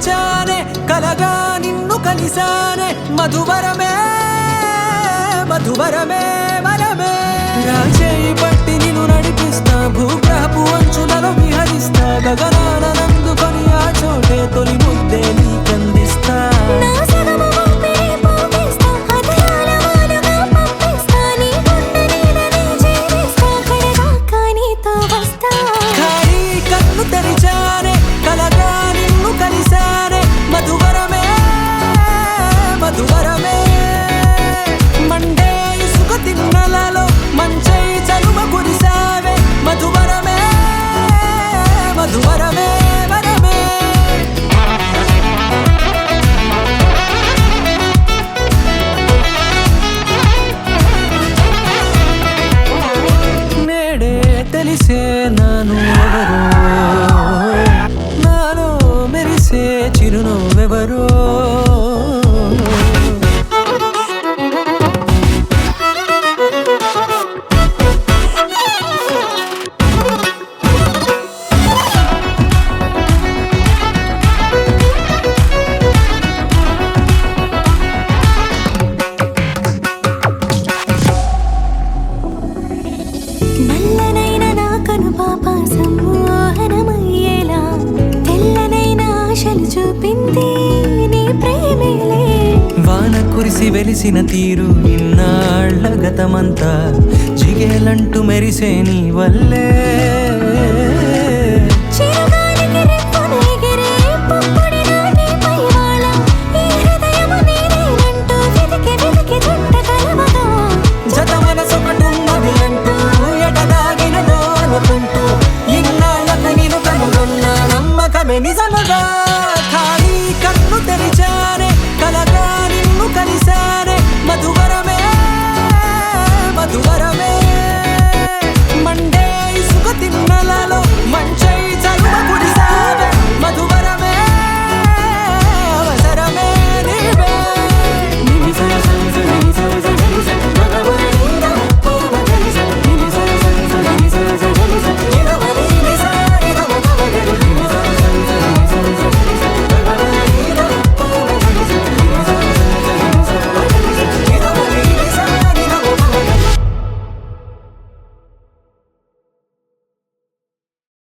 తెరిచానే కలగా నిన్ను కలిసానే మధువరమే మధువరమే వరమే రాజేయి పట్టి నిన్ను నడిపిస్తా భూగ్రహపు అంచులలో విహరిస్తా గగనాన నందుకొని ఆ చోటే తొలి ముద్దే నీకందిస్తా తెరిచానే కలగా నిన్ను కలిసానే మధువరమే మధువరమే మండే ఇసుక తిన్నలలో మంచై చలువ కురిసావే మధువరమే మధువరమే వరమే నేడే తెలిసే నాను ఎవరో నాలో మెరిసే చిరునవ్వెవరో నల్లనైన నా కనుపాప సమ్మోహనమయ్యేలా తెల్లనైన ఆశలు చూపింది నీ ప్రేమేలే వాన కురిసి వెలిసిన తీరు ఇన్నాళ్ల గతమంతా జిగేలంటూ మెరిసే నీ వల్లే